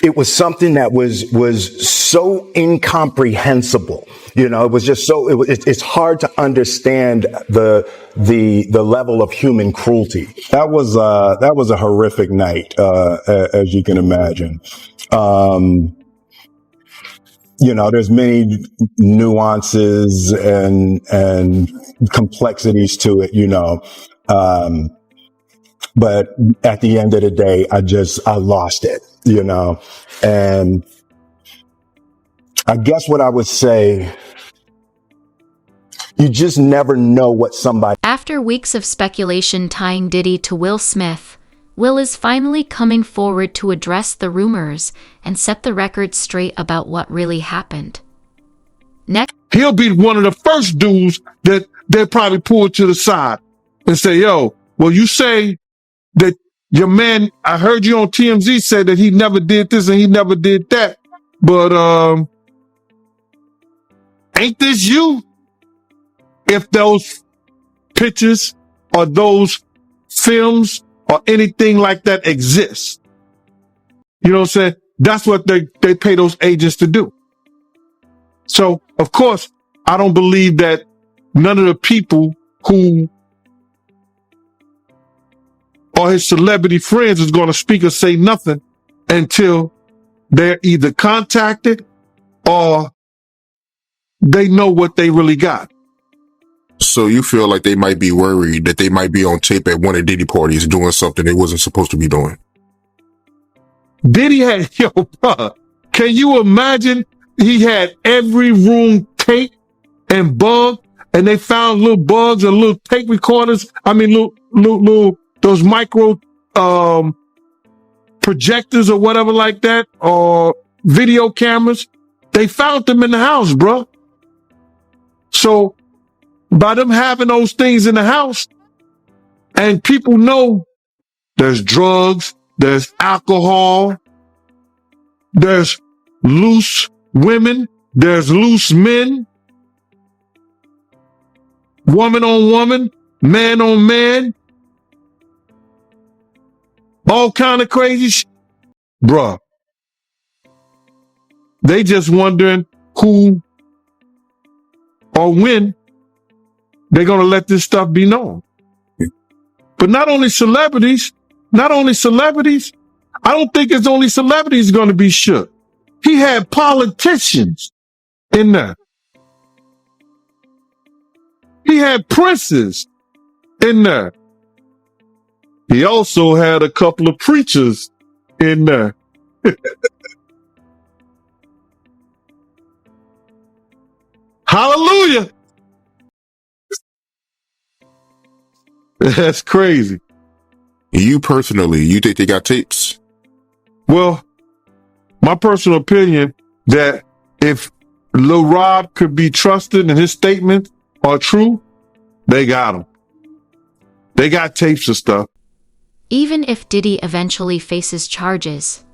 it was something that was so incomprehensible. It was just it's hard to understand the level of human cruelty. That was a horrific night, as you can imagine. There's many nuances and complexities to it, but at the end of the day, I lost it, and I guess what I would say, you just never know what somebody. After weeks of speculation tying Diddy to Will Smith, Will is finally coming forward to address the rumors and set the record straight about what really happened. Next, he'll be one of the first dudes that they'll probably pull to the side and say, yo, well, you say that your man, I heard you on TMZ say that he never did this and he never did that, but ain't this you? If those pictures or those films or anything like that exists, you know what I'm saying? That's what they pay those agents to do. So, of course, I don't believe that none of the people who are his celebrity friends is going to speak or say nothing until they're either contacted or they know what they really got. So you feel like they might be worried that they might be on tape at one of Diddy parties doing something they wasn't supposed to be doing? Diddy had, bro, can you imagine? He had every room taped and bugged, and they found little bugs or little tape recorders. I mean, little those micro projectors or whatever like that, or video cameras. They found them in the house, bro. So by them having those things in the house, and people know there's drugs, there's alcohol, there's loose women, there's loose men, woman on woman, man on man, all kind of crazy shit. Bruh. They just wondering who or when they're going to let this stuff be known. But not only celebrities, I don't think it's only celebrities going to be shook. He had politicians in there. He had princes in there. He also had a couple of preachers in there. Hallelujah. That's crazy. You personally, you think they got tapes? Well, my personal opinion that if Lil Rob could be trusted and his statements are true, they got him. They got tapes and stuff. even if Diddy eventually faces charges,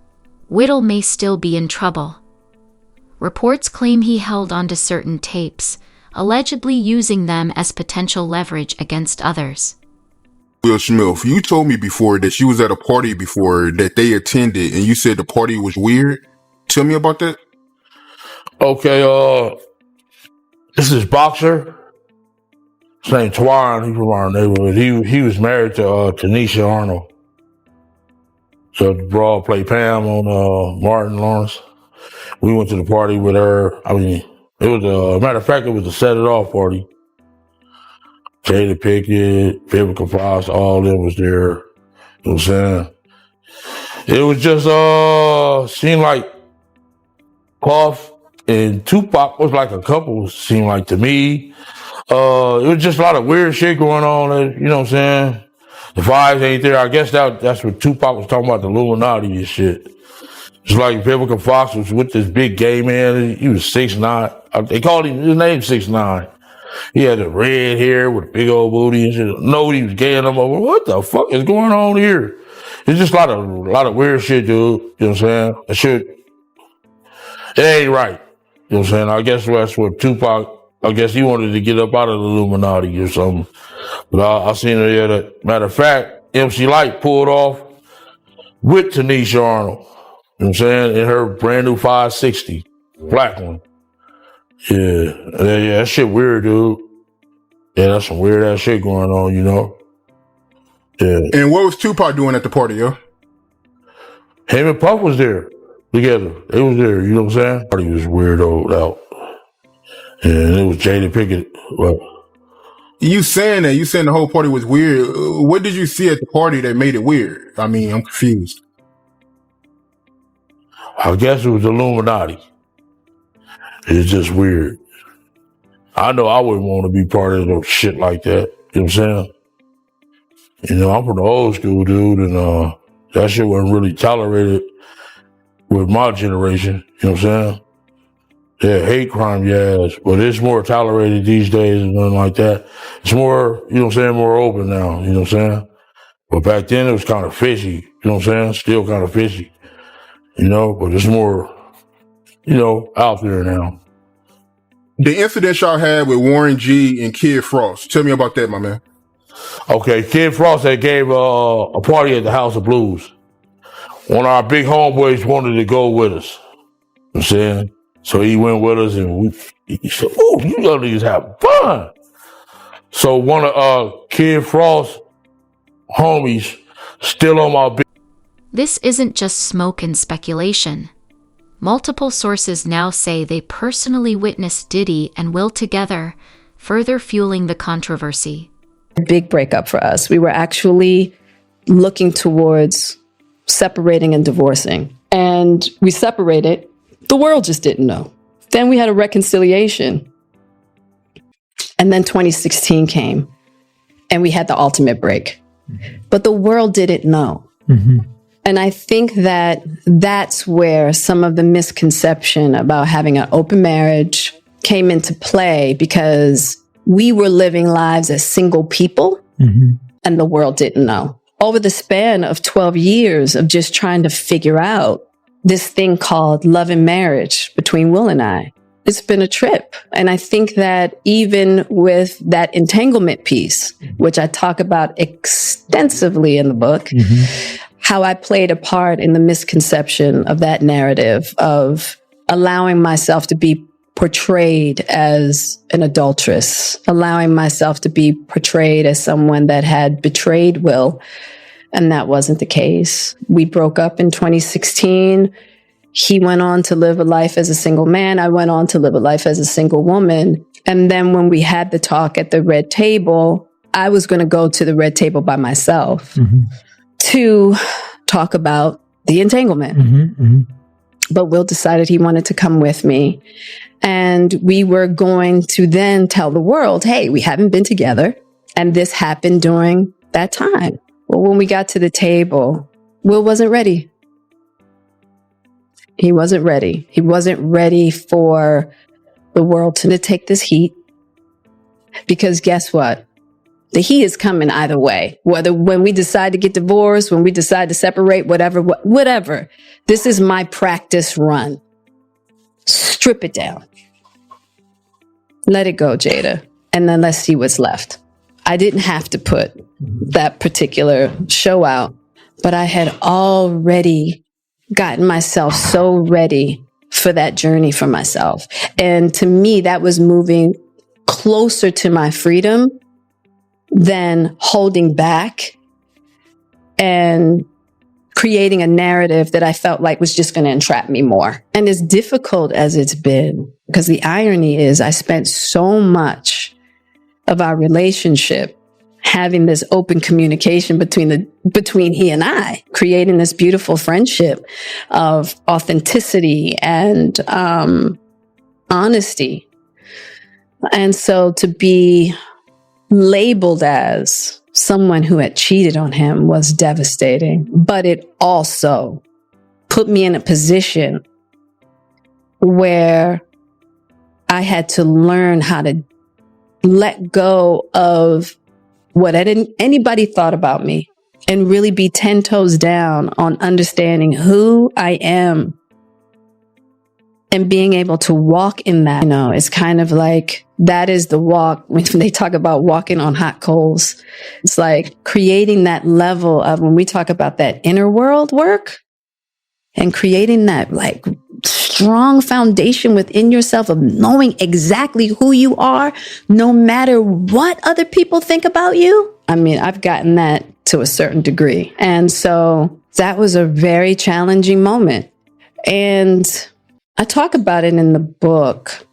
Whittle may still be in trouble. Reports claim he held onto certain tapes, allegedly using them as potential leverage against others. Will Smith, you told me before that you was at a party before that they attended and you said the party was weird. Tell me about that. Okay, this is boxer. His name Twan. He's from our neighborhood. He was married to Tanisha Arnold. So the broad played Pam on Martin Lawrence. We went to the party with her. I mean, it was a matter of fact, it was a set it off party. Jada Pickett, Vivica Fox, all of them was there. You know what I'm saying? It was just seemed like Puff and Tupac was like a couple, seemed like to me. It was just a lot of weird shit going on, you know what I'm saying? The vibes ain't there. I guess that's what Tupac was talking about, the Illuminati and shit. It's like Vivica Fox was with this big gay man. He was 6'9". They called him, his name 6'9". He had the red hair with a big old booty and shit. Nobody was gay and I'm like, what the fuck is going on here? It's just a lot of weird shit, dude. You know what I'm saying? That shit, it ain't right. You know what I'm saying? I guess that's what Tupac, I guess he wanted to get up out of the Illuminati or something. But I seen it there. Matter of fact, MC Light pulled off with Tanisha Arnold. You know what I'm saying? In her brand new 560, black one. Yeah, that shit weird, dude. Yeah, that's some weird ass shit going on, you know? Yeah. And what was Tupac doing at the party, yo? Him and Puff was there together. They was there, you know what I'm saying? Party was weirdoed out. And it was Jada Pickett. Well, You saying the whole party was weird. What did you see at the party that made it weird? I mean, I'm confused. I guess it was Illuminati. It's just weird. I know I wouldn't want to be part of no shit like that. You know what I'm saying? You know, I'm from the old school, dude, and that shit wasn't really tolerated with my generation. You know what I'm saying? Yeah, hate crime, yes, but it's more tolerated these days and nothing like that. It's more, you know what I'm saying, more open now, you know what I'm saying? But back then it was kind of fishy, you know what I'm saying? Still kind of fishy, you know, but it's more, you know, out there now. The incident y'all had with Warren G and Kid Frost. Tell me about that, my man. Okay, Kid Frost had gave a party at the House of Blues. One of our big homeboys wanted to go with us, you know what I'm saying? So he went with us and he said, "Oh, you young niggas have fun." So one of Kid Frost's homies still on my big. This isn't just smoke and speculation. Multiple sources now say they personally witnessed Diddy and Will together, further fueling the controversy. Big breakup for us. We were actually looking towards separating and divorcing. And we separated. The world just didn't know. Then we had a reconciliation. And then 2016 came and we had the ultimate break. But the world didn't know. Mm-hmm. And I think that that's where some of the misconception about having an open marriage came into play, because we were living lives as single people, mm-hmm. and the world didn't know. Over the span of 12 years of just trying to figure out this thing called love and marriage between Will and I, it's been a trip. And I think that even with that entanglement piece, which I talk about extensively in the book, mm-hmm. how I played a part in the misconception of that narrative of allowing myself to be portrayed as an adulteress, allowing myself to be portrayed as someone that had betrayed Will. And that wasn't the case. We broke up in 2016. He went on to live a life as a single man. I went on to live a life as a single woman. And then when we had the talk at the red table, I was going to go to the red table by myself, mm-hmm. to talk about the entanglement. Mm-hmm, mm-hmm. But Will decided he wanted to come with me. And we were going to then tell the world, hey, we haven't been together. And this happened during that time. Well, when we got to the table, Will wasn't ready. He wasn't ready. He wasn't ready for the world to take this heat. Because guess what? The heat is coming either way. Whether when we decide to get divorced, when we decide to separate, whatever. This is my practice run. Strip it down. Let it go, Jada. And then let's see what's left. I didn't have to put that particular show out, but I had already gotten myself so ready for that journey for myself. And to me, that was moving closer to my freedom than holding back and creating a narrative that I felt like was just going to entrap me more. And as difficult as it's been, because the irony is I spent so much of our relationship having this open communication between he and I, creating this beautiful friendship of authenticity and honesty. And so to be labeled as someone who had cheated on him was devastating, but it also put me in a position where I had to learn how to let go of what anybody thought about me and really be 10 toes down on understanding who I am and being able to walk in that. You know, it's kind of like that is the walk when they talk about walking on hot coals. It's like creating that level of when we talk about that inner world work, and creating that like strong foundation within yourself of knowing exactly who you are, no matter what other people think about you. I mean, I've gotten that to a certain degree. And so that was a very challenging moment. And I talk about it in the book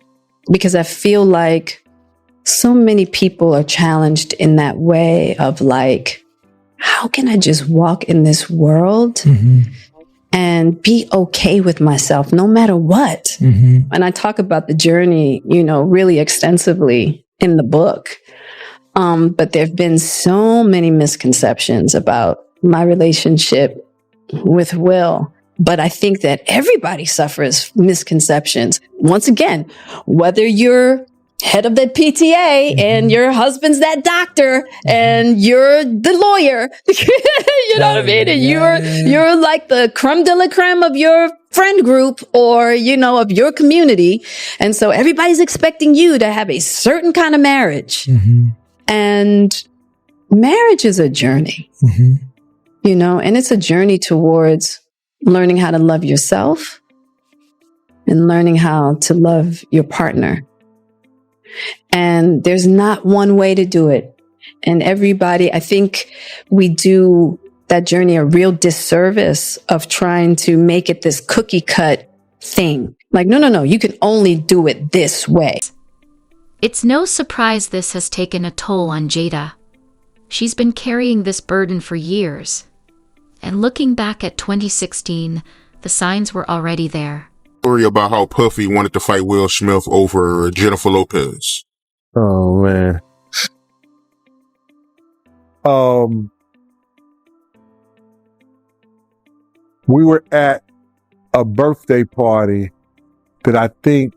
because I feel like so many people are challenged in that way of like, how can I just walk in this world and be okay with myself no matter what? And I talk about the journey, you know, really extensively in the book. But there've been so many misconceptions about my relationship with Will. But I think that everybody suffers misconceptions. Once again, whether you're head of the PTA and your husband's that doctor and you're the lawyer, you know what I mean? And you're like the creme de la creme of your friend group or, you know, of your community. And so everybody's expecting you to have a certain kind of marriage. And marriage is a journey, you know, and it's a journey towards learning how to love yourself and learning how to love your partner. And there's not one way to do it. And everybody, I think we do that journey a real disservice of trying to make it this cookie cut thing. Like, no, you can only do it this way. It's no surprise this has taken a toll on Jada. She's been carrying this burden for years. And looking back at 2016, the signs were already there. Story about how Puffy wanted to fight Will Smith over Jennifer Lopez. Oh man. We were at a birthday party that I think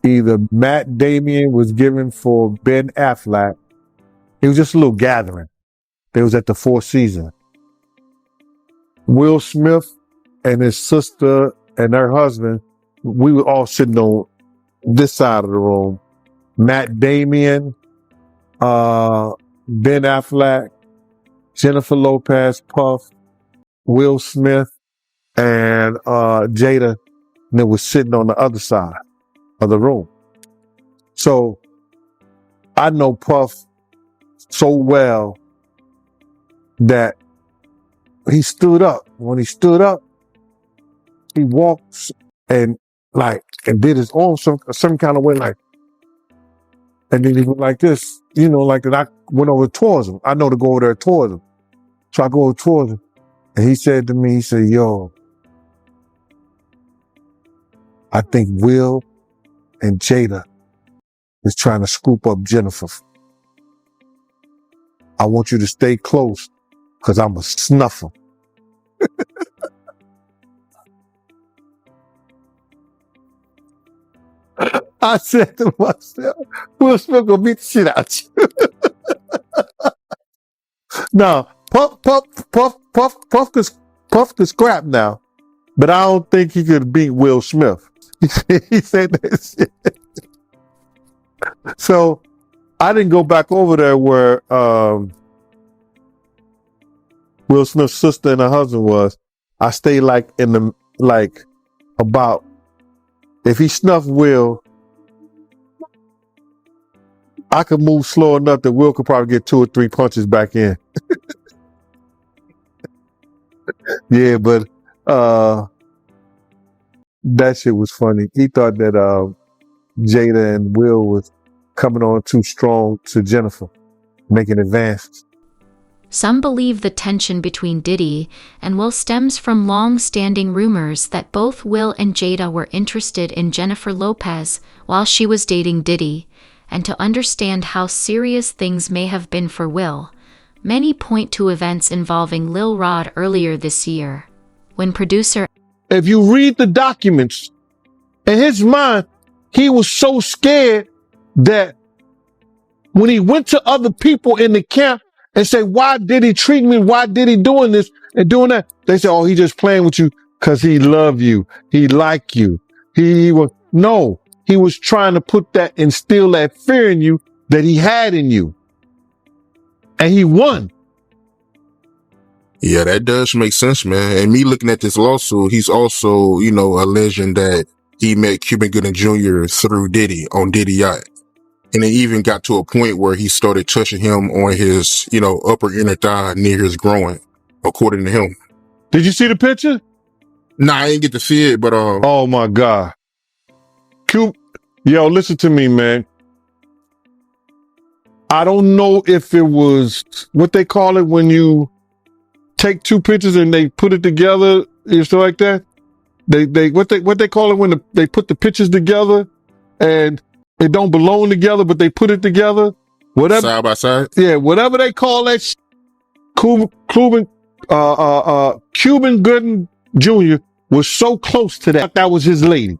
either Matt Damon was giving for Ben Affleck. It was just a little gathering. They was at the Four Seasons. Will Smith and his sister and her husband, we were all sitting on this side of the room. Matt Damon, Ben Affleck, Jennifer Lopez, Puff, Will Smith, and Jada, and they was sitting on the other side of the room. So I know Puff so well that he stood up. When he stood up, he walked and did his own some kind of way, like, and then he went like this, you know, like that. I went over towards him. I know to go over there towards him. So I go over towards him, and he said to me, he said, "Yo, I think Will and Jada is trying to scoop up Jennifer. I want you to stay close, because I'm a snuffer." I said to myself, Will Smith gonna beat the shit out you. Now, Puff could scrap now, but I don't think he could beat Will Smith. He said that shit. So I didn't go back over there where Will Smith's sister and her husband was. I stayed about, if he snuffed Will, I could move slow enough that Will could probably get 2 or 3 punches back in. Yeah, but that shit was funny. He thought that Jada and Will was coming on too strong to Jennifer, making advances. Some believe the tension between Diddy and Will stems from long-standing rumors that both Will and Jada were interested in Jennifer Lopez while she was dating Diddy. And to understand how serious things may have been for Will, many point to events involving Lil Rod earlier this year, when producer... If you read the documents, in his mind, he was so scared that when he went to other people in the camp and said, "Why did he treat me? Why did he doing this and doing that?" They said, "Oh, he just playing with you because he love you. He like you." He was... No. He was trying to instill that fear in you that he had in you. And he won. Yeah, that does make sense, man. And me looking at this lawsuit, he's also, alleging that he met Cuban Gooding Jr. through Diddy on Diddy Yacht. And it even got to a point where he started touching him on his, upper inner thigh near his groin, according to him. Did you see the picture? Nah, I didn't get to see it, but Oh my God. Yo, listen to me, man. I don't know if it was what they call it when you take two pictures and they put it together, stuff like that. What they call it when they put the pictures together and they don't belong together, but they put it together. Whatever, side by side. yeah, whatever they call that. Cuban Gooding Jr. was so close to that. That was his lady.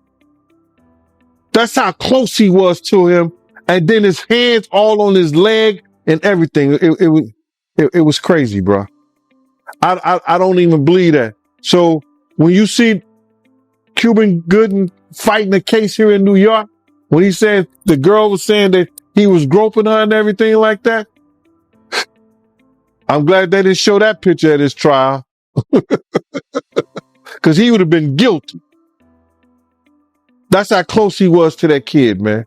That's how close he was to him. And then his hands all on his leg and everything. It was crazy, bro. I don't even believe that. So when you see Cuban Gooding fighting a case here in New York, when he said the girl was saying that he was groping her and everything like that, I'm glad they didn't show that picture at his trial. Because he would have been guilty. That's how close he was to that kid, man.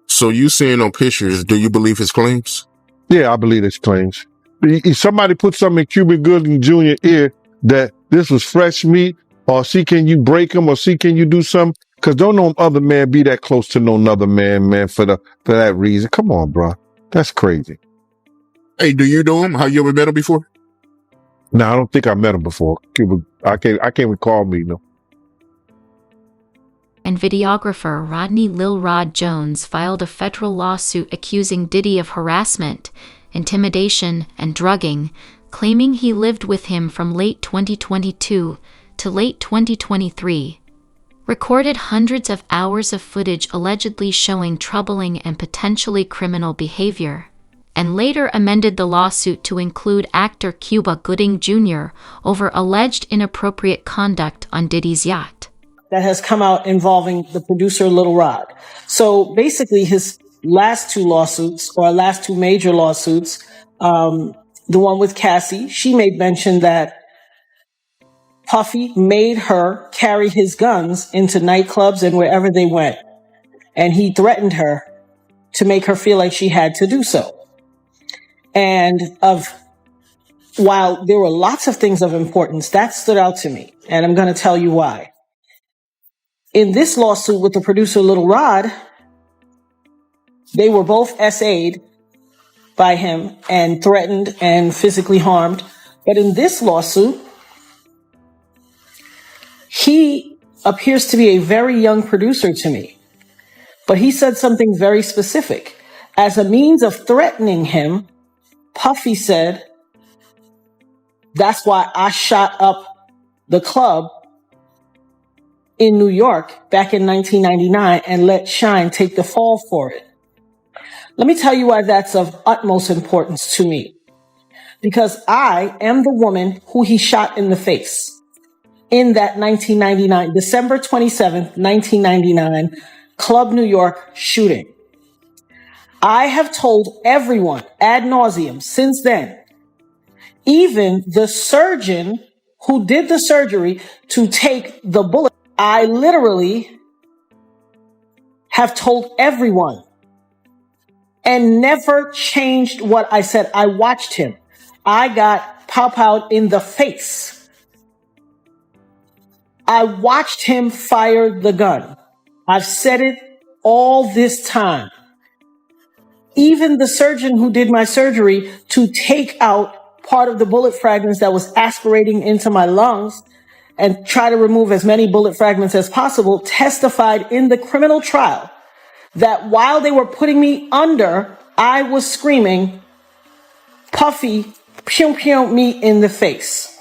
So you seeing on pictures, do you believe his claims? Yeah, I believe his claims. If somebody put something in Cuban Gooding Jr. ear that this was fresh meat, or see can you break him, or see can you do something? Because don't no other man be that close to no other man, for that reason. Come on, bro. That's crazy. Hey, do you know him? Have you ever met him before? No, I don't think I met him before. I can't recall me, no. And videographer Rodney Lil Rod Jones filed a federal lawsuit accusing Diddy of harassment, intimidation, and drugging, claiming he lived with him from late 2022 to late 2023. Recorded hundreds of hours of footage allegedly showing troubling and potentially criminal behavior, and later amended the lawsuit to include actor Cuba Gooding Jr. over alleged inappropriate conduct on Diddy's yacht. That has come out involving the producer Little Rod. So basically his last two lawsuits, or last two major lawsuits, the one with Cassie, she made mention that Puffy made her carry his guns into nightclubs and wherever they went. And he threatened her to make her feel like she had to do so. And while there were lots of things of importance, that stood out to me. And I'm going to tell you why. In this lawsuit with the producer Little Rod, they were both SA'd by him and threatened and physically harmed. But in this lawsuit, he appears to be a very young producer to me. But he said something very specific. As a means of threatening him, Puffy said, that's why I shot up the club in New York back in 1999 and let Shine take the fall for it. Let me tell you why that's of utmost importance to me. Because I am the woman who he shot in the face in that 1999, December 27th, 1999, Club New York shooting. I have told everyone ad nauseum since then, even the surgeon who did the surgery to take the bullet, I literally have told everyone and never changed what I said. I watched him. I got pow-powed in the face. I watched him fire the gun. I've said it all this time. Even the surgeon who did my surgery to take out part of the bullet fragments that was aspirating into my lungs and try to remove as many bullet fragments as possible, testified in the criminal trial that while they were putting me under, I was screaming, Puffy, pew pew me in the face.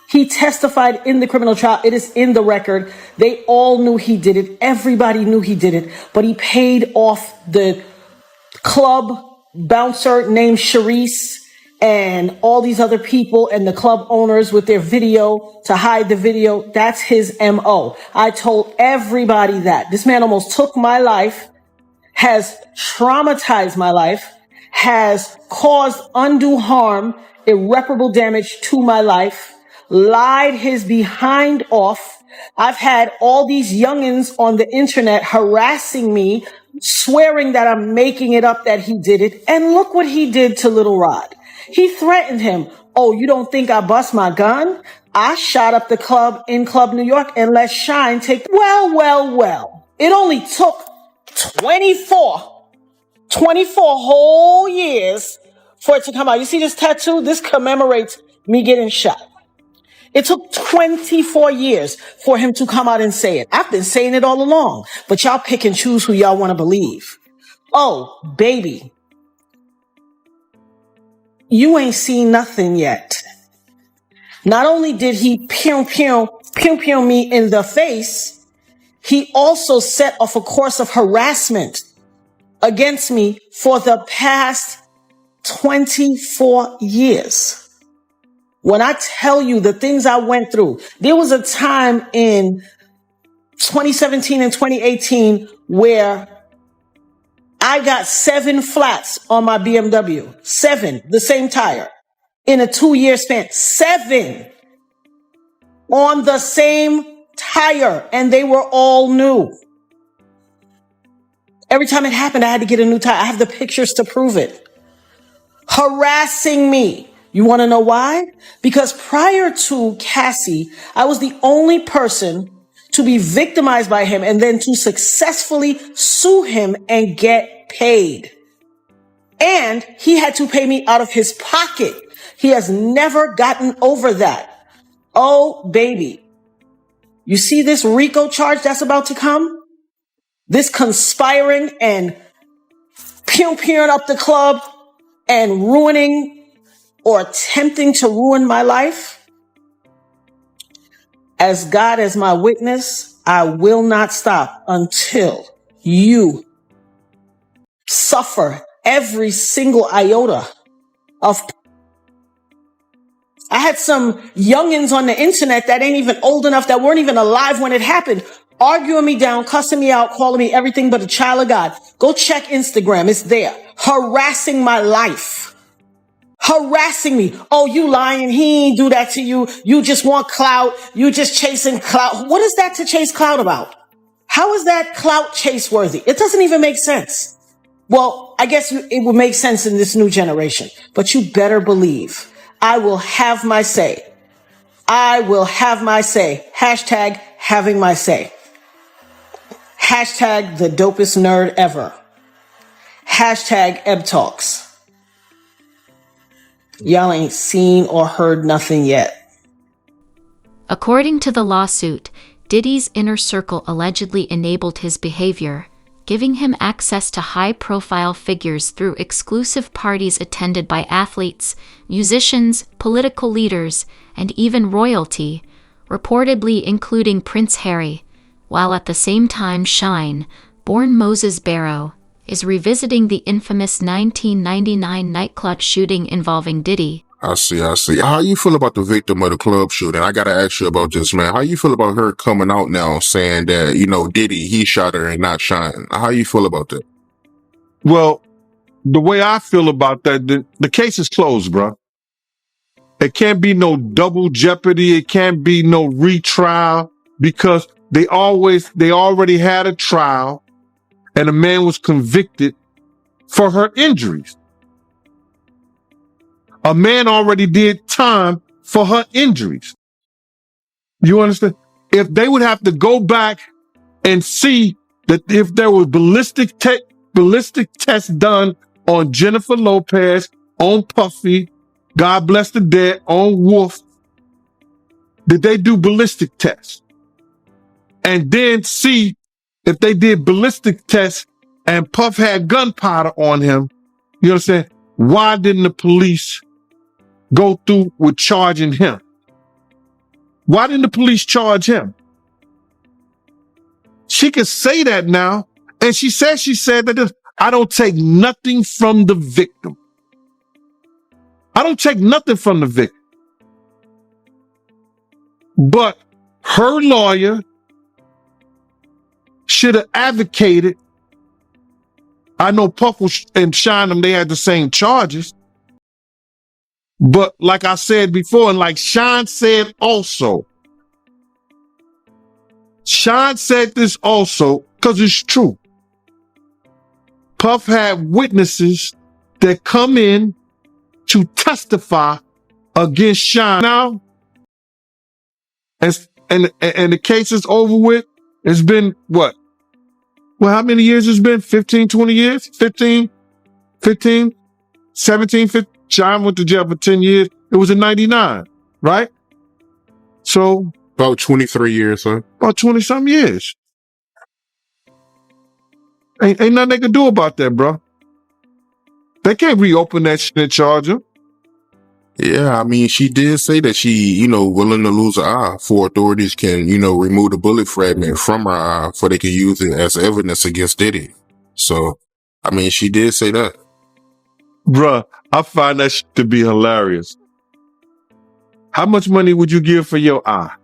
He testified in the criminal trial. It is in the record. They all knew he did it. Everybody knew he did it. But he paid off the club bouncer named Sharice and all these other people and the club owners with their video to hide the video. That's his MO. I told everybody that. This man almost took my life, has traumatized my life, has caused undue harm irreparable damage to my life, lied his behind off. I've had all these youngins on the internet harassing me, swearing that I'm making it up that he did it. And look what he did to Little Rod. He threatened him. Oh, you don't think I bust my gun? I shot up the club in Club New York and let Shine take. Well. It only took 24 whole years for it to come out. You see this tattoo? This commemorates me getting shot. It took 24 years for him to come out and say it. I've been saying it all along, but y'all pick and choose who y'all want to believe. Oh, baby, you ain't seen nothing yet. Not only did he pew me in the face, he also set off a course of harassment against me for the past 24 years. When I tell you the things I went through, there was a time in 2017 and 2018 where I got 7 flats on my BMW. 7, the same tire, in a 2-year span. 7 on the same tire, and they were all new. Every time it happened, I had to get a new tire. I have the pictures to prove it. Harassing me. You want to know why? Because prior to Cassie, I was the only person to be victimized by him and then to successfully sue him and get paid. And he had to pay me out of his pocket. He has never gotten over that. Oh, baby. You see this RICO charge that's about to come? This conspiring and pew-pewing up the club and ruining or attempting to ruin my life? As God as my witness, I will not stop until you suffer every single iota of. I had some youngins on the internet that ain't even old enough, that weren't even alive when it happened, arguing me down, cussing me out, calling me everything but a child of God. Go check Instagram. It's there. Harassing my life. Harassing me. Oh, you lying. He ain't do that to you. You just want clout. You just chasing clout. What is that to chase clout about? How is that clout chase worthy? It doesn't even make sense. Well, I guess it will make sense in this new generation, but you better believe I will have my say. I will have my say. Hashtag having my say. Hashtag the dopest nerd ever. Hashtag Ebb Talks. Y'all ain't seen or heard nothing yet. According to the lawsuit, Diddy's inner circle allegedly enabled his behavior, giving him access to high-profile figures through exclusive parties attended by athletes, musicians, political leaders, and even royalty, reportedly including Prince Harry, while at the same time Shine, born Moses Barrow, is revisiting the infamous 1999 nightclub shooting involving Diddy. I see. How you feel about the victim of the club shooting? I gotta ask you about this, man. How you feel about her coming out now saying that, Diddy, he shot her and not Shine? How you feel about that? Well, the way I feel about that, the case is closed, bro. It can't be no double jeopardy. It can't be no retrial, because they already had a trial and a man was convicted for her injuries. A man already did time for her injuries. You understand? If they would have to go back and see that if there was ballistic tests done on Jennifer Lopez, on Puffy, God bless the dead, on Wolf, did they do ballistic tests? And then see if they did ballistic tests and Puff had gunpowder on him, you understand? Why didn't the police go through with charging him? Why didn't the police charge him? She can say that now. And she said that I don't take nothing from the victim. I don't take nothing from the victim. But her lawyer should have advocated. I know Puff and Shine, they had the same charges. But like I said before, and like Sean said also, Sean said this also because it's true. Puff had witnesses that come in to testify against Sean now. And the case is over with. It's been what? Well, how many years it's been? 15, 20 years? 15, 17, 15. Sean went to jail for 10 years. It was in 99, right? So About 23 years, huh? about 20 some years. Ain't nothing they can do about that, bro. They can't reopen that shit and charge him. Yeah, I mean, she did say that she, willing to lose an eye for authorities can, remove the bullet fragment from her eye for they can use it as evidence against Diddy. So, I mean, she did say that. Bruh, I find that shit to be hilarious. How much money would you give for your eye?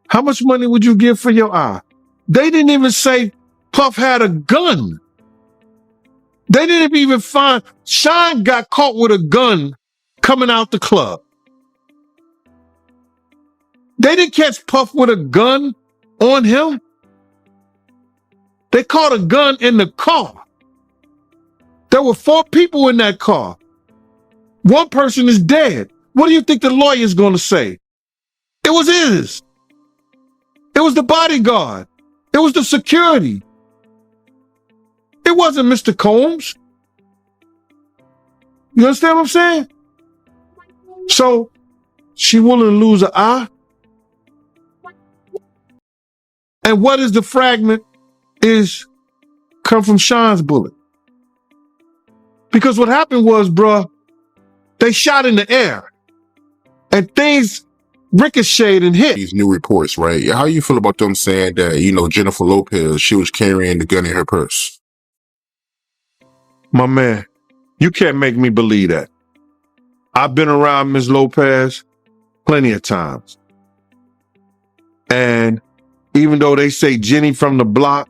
How much money would you give for your eye? They didn't even say Puff had a gun. They didn't even find, Sean got caught with a gun coming out the club. They didn't catch Puff with a gun on him. They caught a gun in the car. There were 4 people in that car. One person is dead. What do you think the lawyer's going to say? It was his. It was the bodyguard. It was the security. It wasn't Mr. Combs. You understand what I'm saying? So, she willing to lose an eye? And what is the fragment is come from Sean's bullet. Because what happened was, bruh, they shot in the air and things ricocheted and hit. These new reports, right? How you feel about them saying that, Jennifer Lopez, she was carrying the gun in her purse? My man, you can't make me believe that. I've been around Ms. Lopez plenty of times. And even though they say Jenny from the block,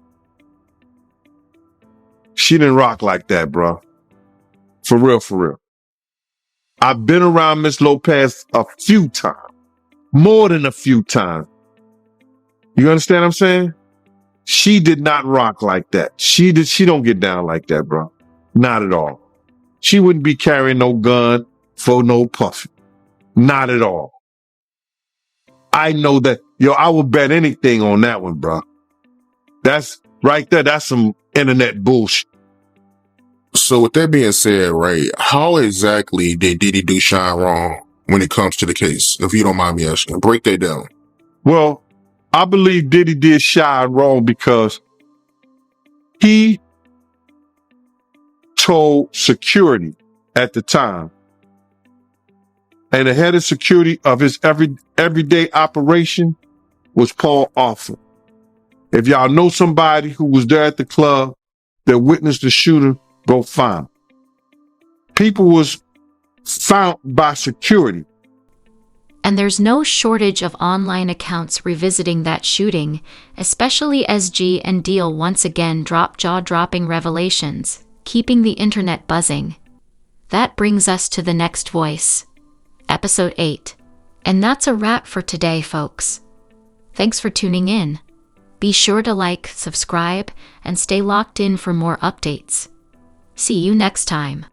she didn't rock like that, bro. For real, for real. I've been around Ms. Lopez a few times. More than a few times. You understand what I'm saying? She did not rock like that. She don't get down like that, bro. Not at all. She wouldn't be carrying no gun for no Puffy. Not at all. I know that. Yo, I would bet anything on that one, bro. That's right there. That's some internet bullshit. So with that being said, right, how exactly did Diddy do Sean wrong when it comes to the case? If you don't mind me asking, break that down. Well, I believe Diddy did Sean wrong because he told security at the time, and the head of security of his everyday operation was Paul Offer. If y'all know somebody who was there at the club that witnessed the shooting, go find. People was found by security. And there's no shortage of online accounts revisiting that shooting, especially as G and Deal once again drop jaw-dropping revelations, keeping the internet buzzing. That brings us to the next voice, Episode 8. And that's a wrap for today, folks. Thanks for tuning in. Be sure to like, subscribe, and stay locked in for more updates. See you next time.